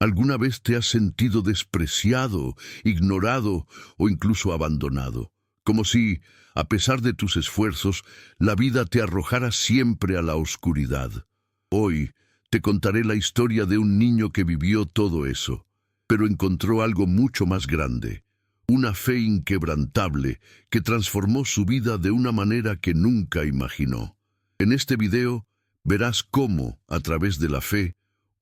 ¿Alguna vez te has sentido despreciado, ignorado o incluso abandonado? Como si, a pesar de tus esfuerzos, la vida te arrojara siempre a la oscuridad. Hoy te contaré la historia de un niño que vivió todo eso, pero encontró algo mucho más grande, una fe inquebrantable que transformó su vida de una manera que nunca imaginó. En este video verás cómo, a través de la fe,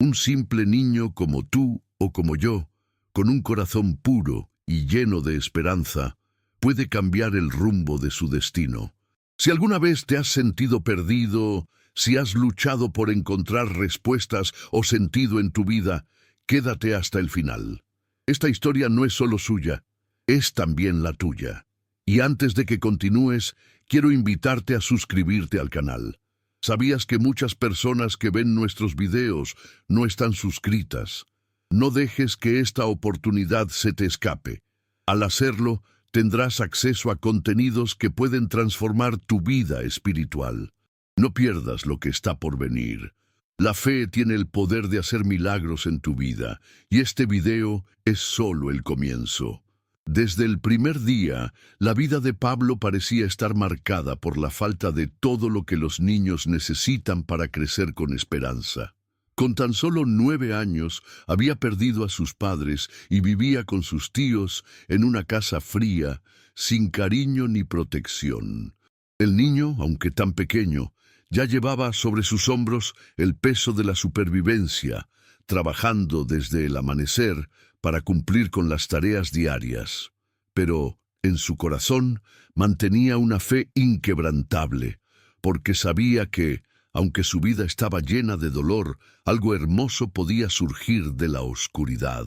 un simple niño como tú o como yo, con un corazón puro y lleno de esperanza, puede cambiar el rumbo de su destino. Si alguna vez te has sentido perdido, si has luchado por encontrar respuestas o sentido en tu vida, quédate hasta el final. Esta historia no es solo suya, es también la tuya. Y antes de que continúes, quiero invitarte a suscribirte al canal. ¿Sabías que muchas personas que ven nuestros videos no están suscritas? No dejes que esta oportunidad se te escape. Al hacerlo, tendrás acceso a contenidos que pueden transformar tu vida espiritual. No pierdas lo que está por venir. La fe tiene el poder de hacer milagros en tu vida, y este video es solo el comienzo. Desde el primer día, la vida de Pablo parecía estar marcada por la falta de todo lo que los niños necesitan para crecer con esperanza. Con tan solo 9 años, había perdido a sus padres y vivía con sus tíos en una casa fría, sin cariño ni protección. El niño, aunque tan pequeño, ya llevaba sobre sus hombros el peso de la supervivencia, trabajando desde el amanecer para cumplir con las tareas diarias. Pero en su corazón mantenía una fe inquebrantable, porque sabía que, aunque su vida estaba llena de dolor, algo hermoso podía surgir de la oscuridad.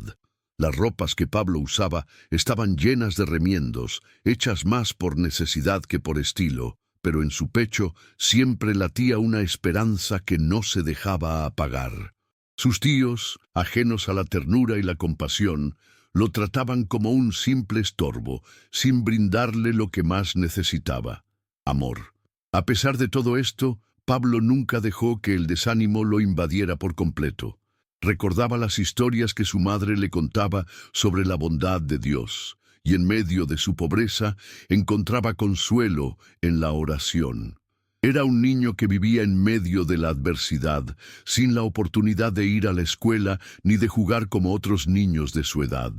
Las ropas que Pablo usaba estaban llenas de remiendos, hechas más por necesidad que por estilo, pero en su pecho siempre latía una esperanza que no se dejaba apagar. Sus tíos, ajenos a la ternura y la compasión, lo trataban como un simple estorbo, sin brindarle lo que más necesitaba: amor. A pesar de todo esto, Pablo nunca dejó que el desánimo lo invadiera por completo. Recordaba las historias que su madre le contaba sobre la bondad de Dios, y en medio de su pobreza encontraba consuelo en la oración. Era un niño que vivía en medio de la adversidad, sin la oportunidad de ir a la escuela ni de jugar como otros niños de su edad.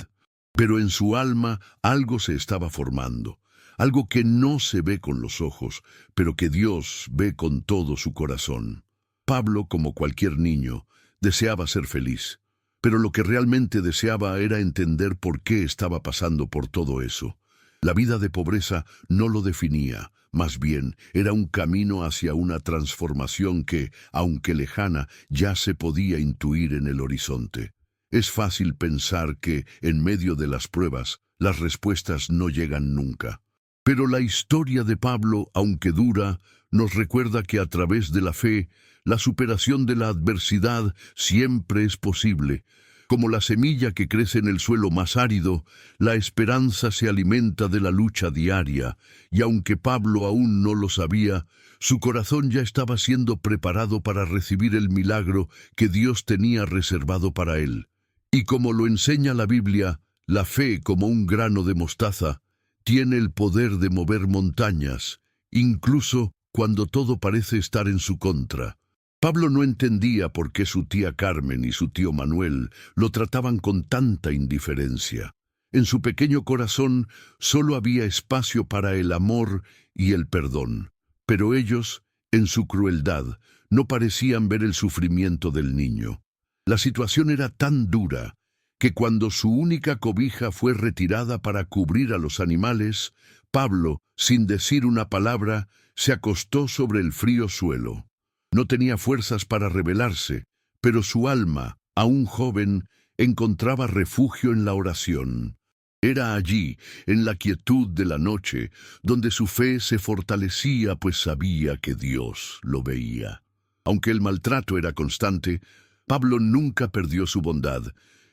Pero en su alma algo se estaba formando, algo que no se ve con los ojos, pero que Dios ve con todo su corazón. Pablo, como cualquier niño, deseaba ser feliz, pero lo que realmente deseaba era entender por qué estaba pasando por todo eso. La vida de pobreza no lo definía, más bien era un camino hacia una transformación que, aunque lejana, ya se podía intuir en el horizonte. Es fácil pensar que, en medio de las pruebas, las respuestas no llegan nunca. Pero la historia de Pablo, aunque dura, nos recuerda que a través de la fe, la superación de la adversidad siempre es posible. Como la semilla que crece en el suelo más árido, la esperanza se alimenta de la lucha diaria, y aunque Pablo aún no lo sabía, su corazón ya estaba siendo preparado para recibir el milagro que Dios tenía reservado para él. Y como lo enseña la Biblia, la fe, como un grano de mostaza, tiene el poder de mover montañas, incluso cuando todo parece estar en su contra. Pablo no entendía por qué su tía Carmen y su tío Manuel lo trataban con tanta indiferencia. En su pequeño corazón solo había espacio para el amor y el perdón, pero ellos, en su crueldad, no parecían ver el sufrimiento del niño. La situación era tan dura que cuando su única cobija fue retirada para cubrir a los animales, Pablo, sin decir una palabra, se acostó sobre el frío suelo. No tenía fuerzas para rebelarse, pero su alma, aún joven, encontraba refugio en la oración. Era allí, en la quietud de la noche, donde su fe se fortalecía, pues sabía que Dios lo veía. Aunque el maltrato era constante, Pablo nunca perdió su bondad,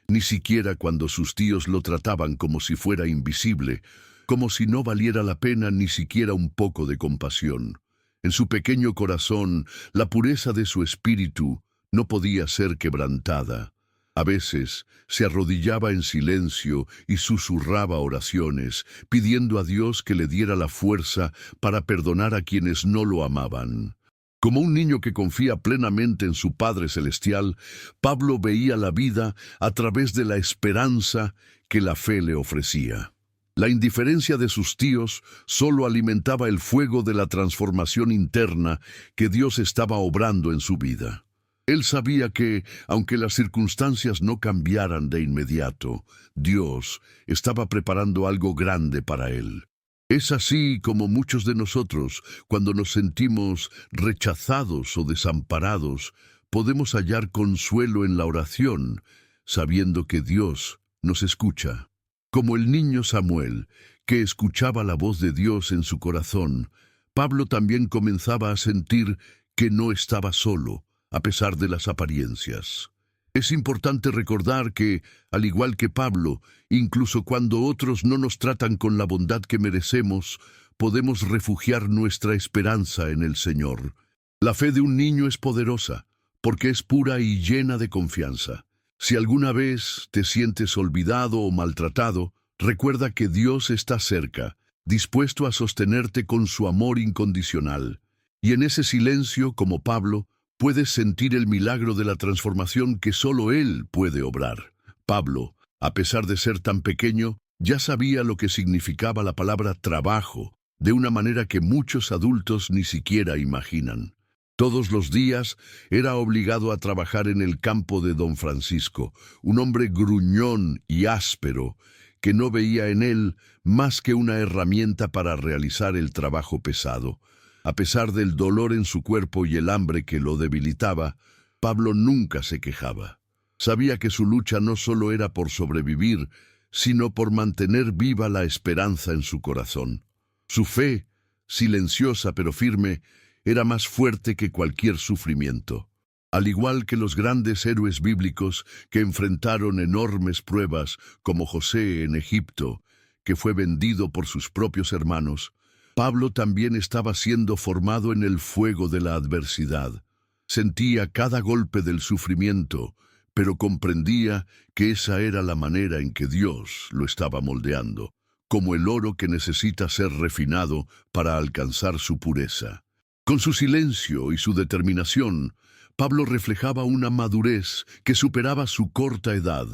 ni siquiera cuando sus tíos lo trataban como si fuera invisible, como si no valiera la pena ni siquiera un poco de compasión. En su pequeño corazón, la pureza de su espíritu no podía ser quebrantada. A veces se arrodillaba en silencio y susurraba oraciones, pidiendo a Dios que le diera la fuerza para perdonar a quienes no lo amaban. Como un niño que confía plenamente en su Padre Celestial, Pablo veía la vida a través de la esperanza que la fe le ofrecía. La indiferencia de sus tíos solo alimentaba el fuego de la transformación interna que Dios estaba obrando en su vida. Él sabía que, aunque las circunstancias no cambiaran de inmediato, Dios estaba preparando algo grande para él. Es así como muchos de nosotros, cuando nos sentimos rechazados o desamparados, podemos hallar consuelo en la oración, sabiendo que Dios nos escucha. Como el niño Samuel, que escuchaba la voz de Dios en su corazón, Pablo también comenzaba a sentir que no estaba solo, a pesar de las apariencias. Es importante recordar que, al igual que Pablo, incluso cuando otros no nos tratan con la bondad que merecemos, podemos refugiar nuestra esperanza en el Señor. La fe de un niño es poderosa, porque es pura y llena de confianza. Si alguna vez te sientes olvidado o maltratado, recuerda que Dios está cerca, dispuesto a sostenerte con su amor incondicional. Y en ese silencio, como Pablo, puedes sentir el milagro de la transformación que solo Él puede obrar. Pablo, a pesar de ser tan pequeño, ya sabía lo que significaba la palabra trabajo, de una manera que muchos adultos ni siquiera imaginan. Todos los días era obligado a trabajar en el campo de don Francisco, un hombre gruñón y áspero, que no veía en él más que una herramienta para realizar el trabajo pesado. A pesar del dolor en su cuerpo y el hambre que lo debilitaba, Pablo nunca se quejaba. Sabía que su lucha no solo era por sobrevivir, sino por mantener viva la esperanza en su corazón. Su fe, silenciosa pero firme, era más fuerte que cualquier sufrimiento. Al igual que los grandes héroes bíblicos que enfrentaron enormes pruebas, como José en Egipto, que fue vendido por sus propios hermanos, Pablo también estaba siendo formado en el fuego de la adversidad. Sentía cada golpe del sufrimiento, pero comprendía que esa era la manera en que Dios lo estaba moldeando, como el oro que necesita ser refinado para alcanzar su pureza. Con su silencio y su determinación, Pablo reflejaba una madurez que superaba su corta edad,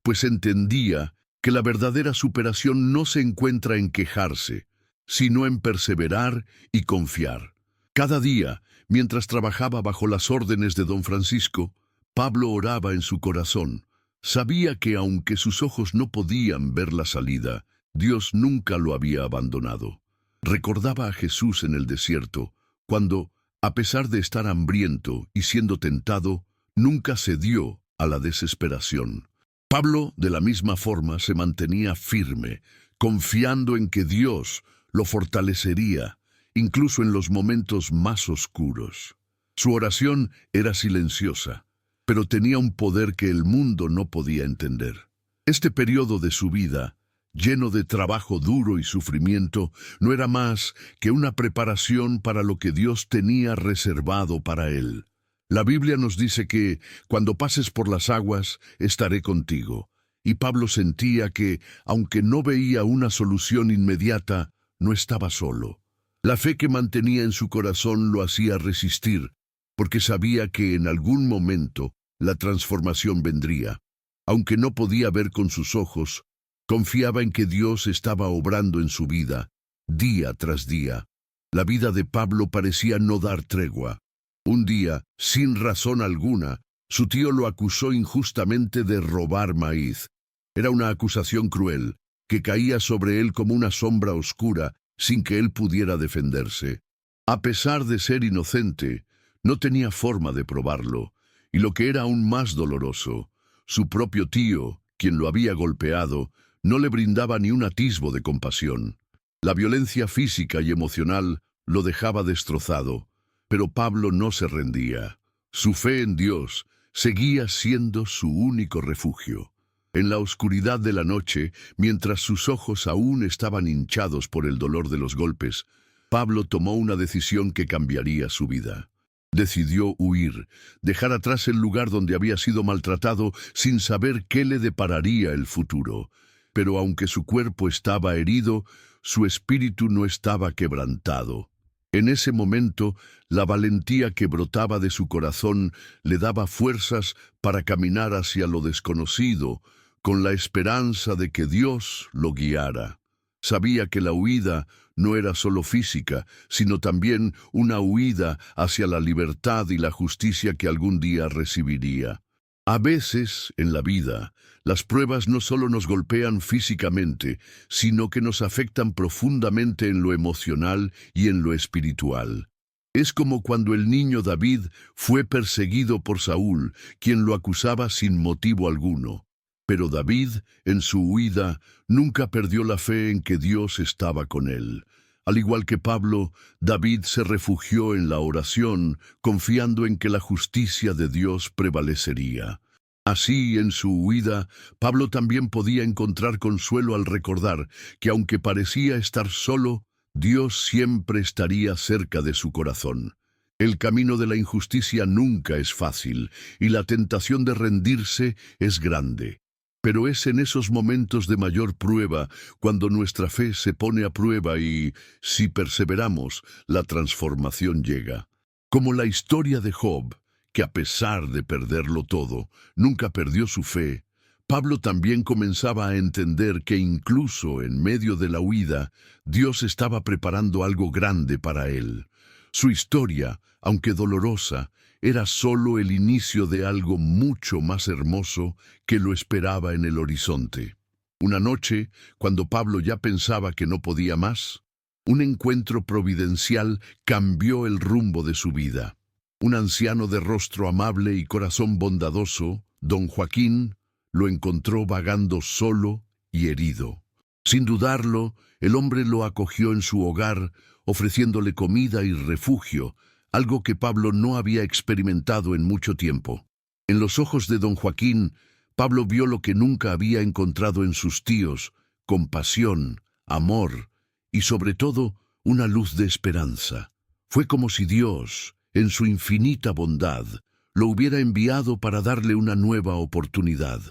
pues entendía que la verdadera superación no se encuentra en quejarse, sino en perseverar y confiar. Cada día, mientras trabajaba bajo las órdenes de don Francisco, Pablo oraba en su corazón. Sabía que aunque sus ojos no podían ver la salida, Dios nunca lo había abandonado. Recordaba a Jesús en el desierto, cuando, a pesar de estar hambriento y siendo tentado, nunca cedió a la desesperación. Pablo, de la misma forma, se mantenía firme, confiando en que Dios lo fortalecería, incluso en los momentos más oscuros. Su oración era silenciosa, pero tenía un poder que el mundo no podía entender. Este periodo de su vida, lleno de trabajo duro y sufrimiento, no era más que una preparación para lo que Dios tenía reservado para él. La Biblia nos dice que, cuando pases por las aguas, estaré contigo. Y Pablo sentía que, aunque no veía una solución inmediata, no estaba solo. La fe que mantenía en su corazón lo hacía resistir, porque sabía que en algún momento la transformación vendría. Aunque no podía ver con sus ojos, confiaba en que Dios estaba obrando en su vida, día tras día. La vida de Pablo parecía no dar tregua. Un día, sin razón alguna, su tío lo acusó injustamente de robar maíz. Era una acusación cruel, que caía sobre él como una sombra oscura, sin que él pudiera defenderse. A pesar de ser inocente, no tenía forma de probarlo, y lo que era aún más doloroso, su propio tío, quien lo había golpeado, no le brindaba ni un atisbo de compasión. La violencia física y emocional lo dejaba destrozado, pero Pablo no se rendía. Su fe en Dios seguía siendo su único refugio. En la oscuridad de la noche, mientras sus ojos aún estaban hinchados por el dolor de los golpes, Pablo tomó una decisión que cambiaría su vida. Decidió huir, dejar atrás el lugar donde había sido maltratado sin saber qué le depararía el futuro. Pero aunque su cuerpo estaba herido, su espíritu no estaba quebrantado. En ese momento, la valentía que brotaba de su corazón le daba fuerzas para caminar hacia lo desconocido, con la esperanza de que Dios lo guiara. Sabía que la huida no era solo física, sino también una huida hacia la libertad y la justicia que algún día recibiría. A veces, en la vida, las pruebas no solo nos golpean físicamente, sino que nos afectan profundamente en lo emocional y en lo espiritual. Es como cuando el niño David fue perseguido por Saúl, quien lo acusaba sin motivo alguno. Pero David, en su huida, nunca perdió la fe en que Dios estaba con él. Al igual que Pablo, David se refugió en la oración, confiando en que la justicia de Dios prevalecería. Así, en su huida, Pablo también podía encontrar consuelo al recordar que aunque parecía estar solo, Dios siempre estaría cerca de su corazón. El camino de la injusticia nunca es fácil, y la tentación de rendirse es grande. Pero es en esos momentos de mayor prueba cuando nuestra fe se pone a prueba y, si perseveramos, la transformación llega. Como la historia de Job, que a pesar de perderlo todo, nunca perdió su fe, Pablo también comenzaba a entender que incluso en medio de la huida, Dios estaba preparando algo grande para él. Su historia, aunque dolorosa, era solo el inicio de algo mucho más hermoso que lo esperaba en el horizonte. Una noche, cuando Pablo ya pensaba que no podía más, un encuentro providencial cambió el rumbo de su vida. Un anciano de rostro amable y corazón bondadoso, don Joaquín, lo encontró vagando solo y herido. Sin dudarlo, el hombre lo acogió en su hogar, ofreciéndole comida y refugio, algo que Pablo no había experimentado en mucho tiempo. En los ojos de don Joaquín, Pablo vio lo que nunca había encontrado en sus tíos: compasión, amor y, sobre todo, una luz de esperanza. Fue como si Dios, en su infinita bondad, lo hubiera enviado para darle una nueva oportunidad.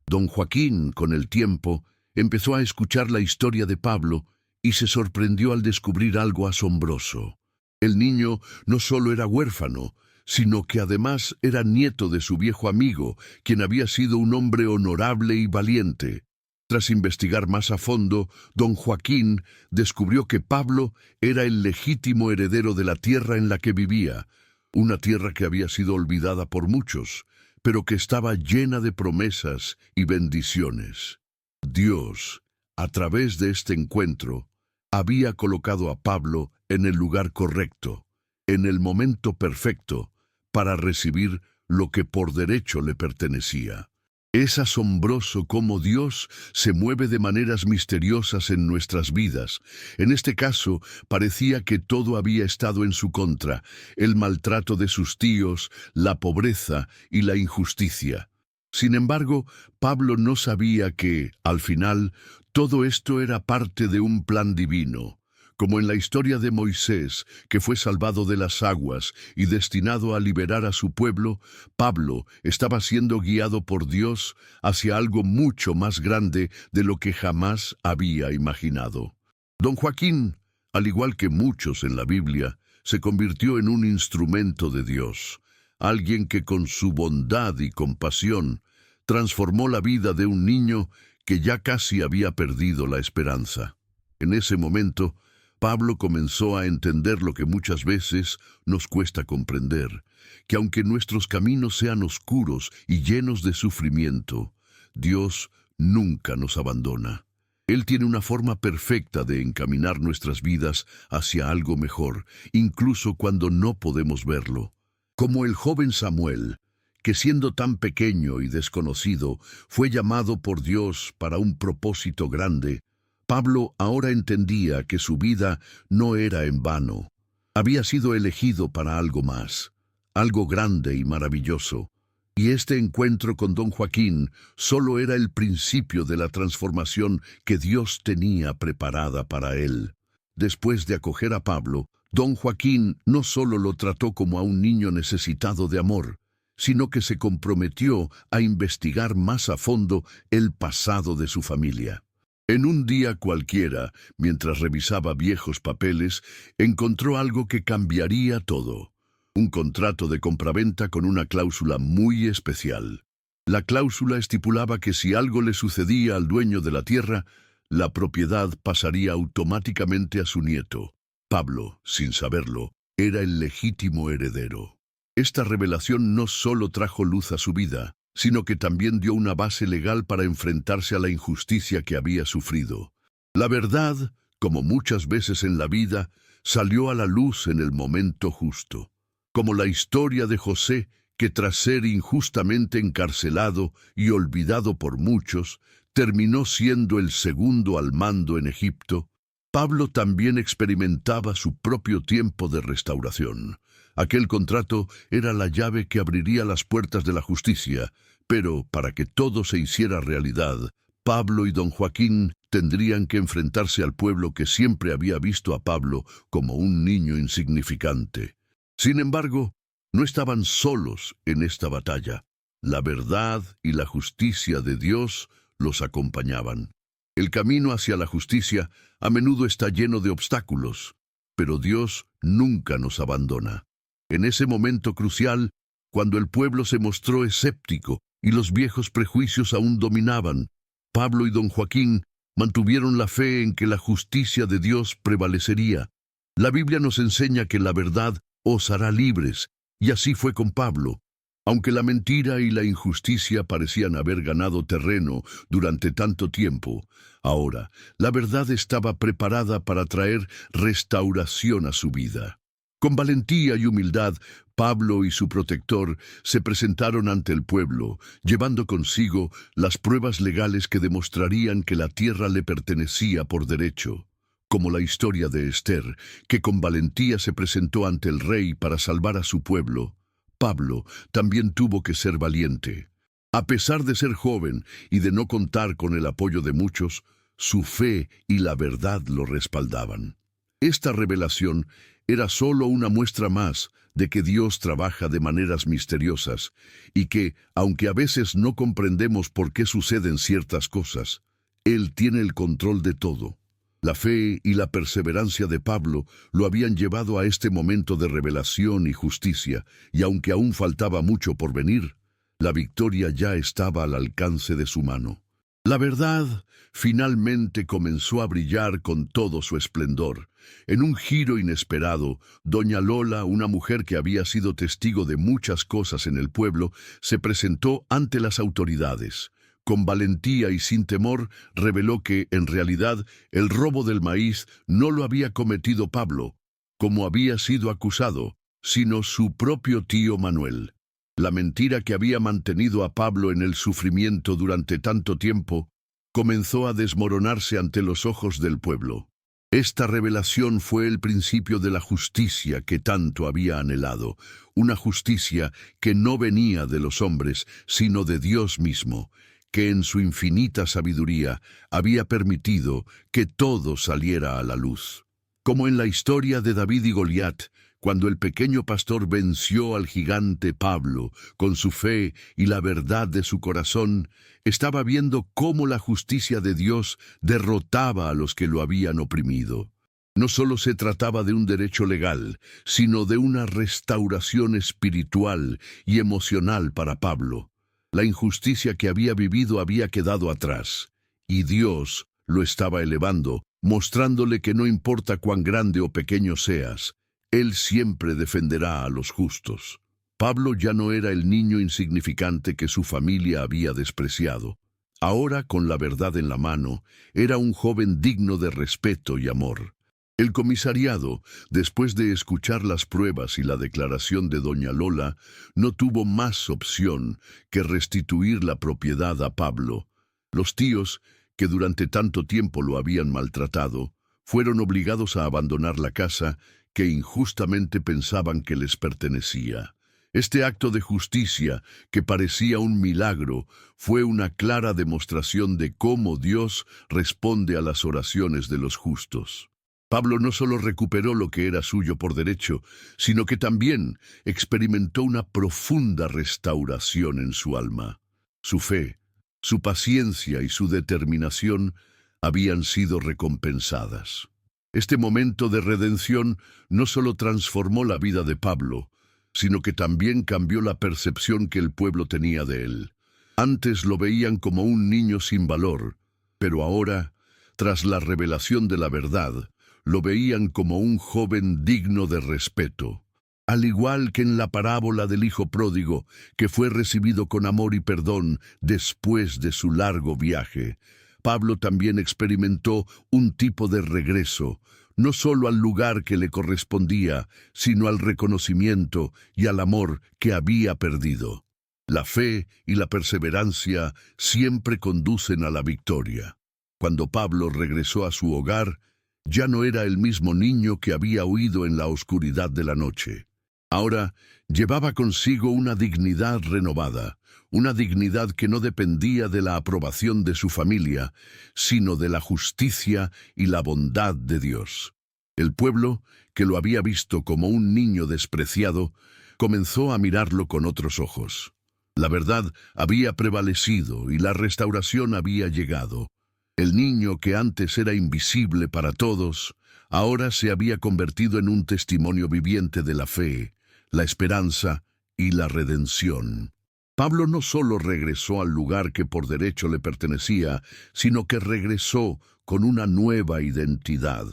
Don Joaquín, con el tiempo, empezó a escuchar la historia de Pablo y se sorprendió al descubrir algo asombroso. El niño no solo era huérfano, sino que además era nieto de su viejo amigo, quien había sido un hombre honorable y valiente. Tras investigar más a fondo, don Joaquín descubrió que Pablo era el legítimo heredero de la tierra en la que vivía, una tierra que había sido olvidada por muchos, pero que estaba llena de promesas y bendiciones. Dios, a través de este encuentro, había colocado a Pablo en el lugar correcto, en el momento perfecto, para recibir lo que por derecho le pertenecía. Es asombroso cómo Dios se mueve de maneras misteriosas en nuestras vidas. En este caso, parecía que todo había estado en su contra: el maltrato de sus tíos, la pobreza y la injusticia. Sin embargo, Pablo no sabía que, al final, todo esto era parte de un plan divino. Como en la historia de Moisés, que fue salvado de las aguas y destinado a liberar a su pueblo, Pablo estaba siendo guiado por Dios hacia algo mucho más grande de lo que jamás había imaginado. Don Joaquín, al igual que muchos en la Biblia, se convirtió en un instrumento de Dios, alguien que con su bondad y compasión transformó la vida de un niño que ya casi había perdido la esperanza. En ese momento, Pablo comenzó a entender lo que muchas veces nos cuesta comprender: que aunque nuestros caminos sean oscuros y llenos de sufrimiento, Dios nunca nos abandona. Él tiene una forma perfecta de encaminar nuestras vidas hacia algo mejor, incluso cuando no podemos verlo. Como el joven Samuel, que siendo tan pequeño y desconocido, fue llamado por Dios para un propósito grande, Pablo ahora entendía que su vida no era en vano. Había sido elegido para algo más, algo grande y maravilloso. Y este encuentro con don Joaquín solo era el principio de la transformación que Dios tenía preparada para él. Después de acoger a Pablo, Don Joaquín no solo lo trató como a un niño necesitado de amor, sino que se comprometió a investigar más a fondo el pasado de su familia. En un día cualquiera, mientras revisaba viejos papeles, encontró algo que cambiaría todo. Un contrato de compraventa con una cláusula muy especial. La cláusula estipulaba que si algo le sucedía al dueño de la tierra, la propiedad pasaría automáticamente a su nieto. Pablo, sin saberlo, era el legítimo heredero. Esta revelación no solo trajo luz a su vida, sino que también dio una base legal para enfrentarse a la injusticia que había sufrido. La verdad, como muchas veces en la vida, salió a la luz en el momento justo. Como la historia de José, que tras ser injustamente encarcelado y olvidado por muchos, terminó siendo el segundo al mando en Egipto, Pablo también experimentaba su propio tiempo de restauración. Aquel contrato era la llave que abriría las puertas de la justicia, pero para que todo se hiciera realidad, Pablo y don Joaquín tendrían que enfrentarse al pueblo que siempre había visto a Pablo como un niño insignificante. Sin embargo, no estaban solos en esta batalla. La verdad y la justicia de Dios los acompañaban. El camino hacia la justicia a menudo está lleno de obstáculos, pero Dios nunca nos abandona. En ese momento crucial, cuando el pueblo se mostró escéptico y los viejos prejuicios aún dominaban, Pablo y don Joaquín mantuvieron la fe en que la justicia de Dios prevalecería. La Biblia nos enseña que la verdad os hará libres, y así fue con Pablo. Aunque la mentira y la injusticia parecían haber ganado terreno durante tanto tiempo, ahora la verdad estaba preparada para traer restauración a su vida. Con valentía y humildad, Pablo y su protector se presentaron ante el pueblo, llevando consigo las pruebas legales que demostrarían que la tierra le pertenecía por derecho. Como la historia de Esther, que con valentía se presentó ante el rey para salvar a su pueblo, Pablo también tuvo que ser valiente. A pesar de ser joven y de no contar con el apoyo de muchos, su fe y la verdad lo respaldaban. Esta revelación era solo una muestra más de que Dios trabaja de maneras misteriosas y que, aunque a veces no comprendemos por qué suceden ciertas cosas, Él tiene el control de todo. La fe y la perseverancia de Pablo lo habían llevado a este momento de revelación y justicia, y aunque aún faltaba mucho por venir, la victoria ya estaba al alcance de su mano. La verdad finalmente comenzó a brillar con todo su esplendor. En un giro inesperado, doña Lola, una mujer que había sido testigo de muchas cosas en el pueblo, se presentó ante las autoridades. Con valentía y sin temor, reveló que, en realidad, el robo del maíz no lo había cometido Pablo, como había sido acusado, sino su propio tío Manuel. La mentira que había mantenido a Pablo en el sufrimiento durante tanto tiempo comenzó a desmoronarse ante los ojos del pueblo. Esta revelación fue el principio de la justicia que tanto había anhelado, una justicia que no venía de los hombres, sino de Dios mismo, que en su infinita sabiduría había permitido que todo saliera a la luz. Como en la historia de David y Goliat, cuando el pequeño pastor venció al gigante Pablo con su fe y la verdad de su corazón, estaba viendo cómo la justicia de Dios derrotaba a los que lo habían oprimido. No solo se trataba de un derecho legal, sino de una restauración espiritual y emocional para Pablo. La injusticia que había vivido había quedado atrás, y Dios lo estaba elevando, mostrándole que no importa cuán grande o pequeño seas, Él siempre defenderá a los justos. Pablo ya no era el niño insignificante que su familia había despreciado. Ahora, con la verdad en la mano, era un joven digno de respeto y amor. El comisariado, después de escuchar las pruebas y la declaración de doña Lola, no tuvo más opción que restituir la propiedad a Pablo. Los tíos, que durante tanto tiempo lo habían maltratado, fueron obligados a abandonar la casa que injustamente pensaban que les pertenecía. Este acto de justicia, que parecía un milagro, fue una clara demostración de cómo Dios responde a las oraciones de los justos. Pablo no solo recuperó lo que era suyo por derecho, sino que también experimentó una profunda restauración en su alma. Su fe, su paciencia y su determinación habían sido recompensadas. Este momento de redención no solo transformó la vida de Pablo, sino que también cambió la percepción que el pueblo tenía de él. Antes lo veían como un niño sin valor, pero ahora, tras la revelación de la verdad, lo veían como un joven digno de respeto. Al igual que en la parábola del hijo pródigo, que fue recibido con amor y perdón después de su largo viaje, Pablo también experimentó un tipo de regreso, no solo al lugar que le correspondía, sino al reconocimiento y al amor que había perdido. La fe y la perseverancia siempre conducen a la victoria. Cuando Pablo regresó a su hogar, ya no era el mismo niño que había huido en la oscuridad de la noche. Ahora llevaba consigo una dignidad renovada, una dignidad que no dependía de la aprobación de su familia, sino de la justicia y la bondad de Dios. El pueblo, que lo había visto como un niño despreciado, comenzó a mirarlo con otros ojos. La verdad había prevalecido y la restauración había llegado. El niño que antes era invisible para todos, ahora se había convertido en un testimonio viviente de la fe, la esperanza y la redención. Pablo no solo regresó al lugar que por derecho le pertenecía, sino que regresó con una nueva identidad.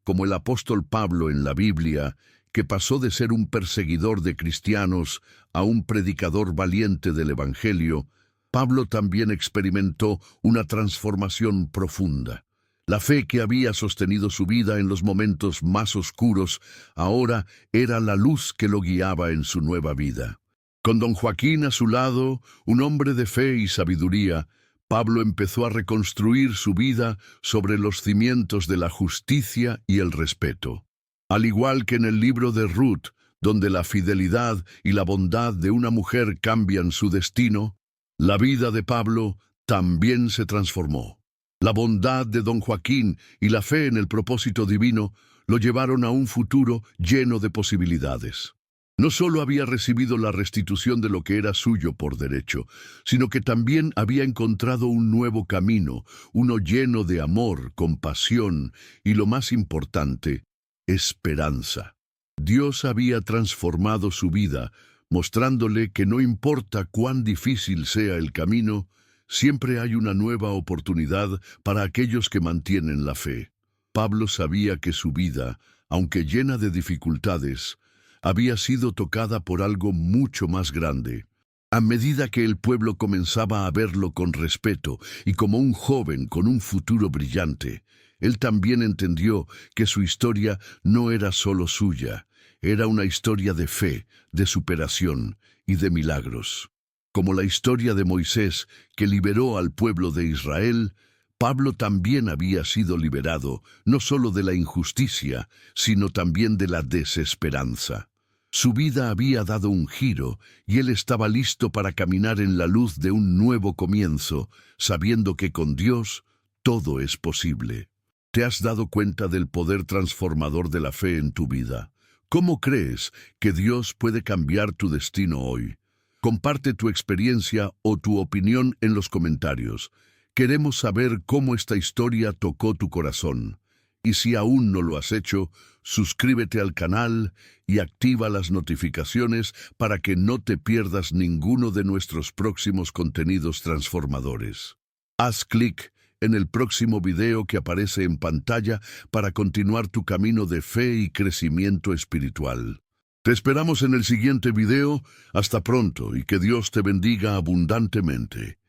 Como el apóstol Pablo en la Biblia, que pasó de ser un perseguidor de cristianos a un predicador valiente del Evangelio, Pablo también experimentó una transformación profunda. La fe que había sostenido su vida en los momentos más oscuros ahora era la luz que lo guiaba en su nueva vida. Con don Joaquín a su lado, un hombre de fe y sabiduría, Pablo empezó a reconstruir su vida sobre los cimientos de la justicia y el respeto. Al igual que en el libro de Ruth, donde la fidelidad y la bondad de una mujer cambian su destino, la vida de Pablo también se transformó. La bondad de don Joaquín y la fe en el propósito divino lo llevaron a un futuro lleno de posibilidades. No solo había recibido la restitución de lo que era suyo por derecho, sino que también había encontrado un nuevo camino, uno lleno de amor, compasión y, lo más importante, esperanza. Dios había transformado su vida, mostrándole que no importa cuán difícil sea el camino, siempre hay una nueva oportunidad para aquellos que mantienen la fe. Pablo sabía que su vida, aunque llena de dificultades, había sido tocada por algo mucho más grande. A medida que el pueblo comenzaba a verlo con respeto y como un joven con un futuro brillante, él también entendió que su historia no era solo suya, era una historia de fe, de superación y de milagros. Como la historia de Moisés, que liberó al pueblo de Israel, Pablo también había sido liberado, no solo de la injusticia, sino también de la desesperanza. Su vida había dado un giro y él estaba listo para caminar en la luz de un nuevo comienzo, sabiendo que con Dios todo es posible. ¿Te has dado cuenta del poder transformador de la fe en tu vida? ¿Cómo crees que Dios puede cambiar tu destino hoy? Comparte tu experiencia o tu opinión en los comentarios. Queremos saber cómo esta historia tocó tu corazón. Y si aún no lo has hecho, suscríbete al canal y activa las notificaciones para que no te pierdas ninguno de nuestros próximos contenidos transformadores. Haz clic en el próximo video que aparece en pantalla para continuar tu camino de fe y crecimiento espiritual. Te esperamos en el siguiente video. Hasta pronto y que Dios te bendiga abundantemente.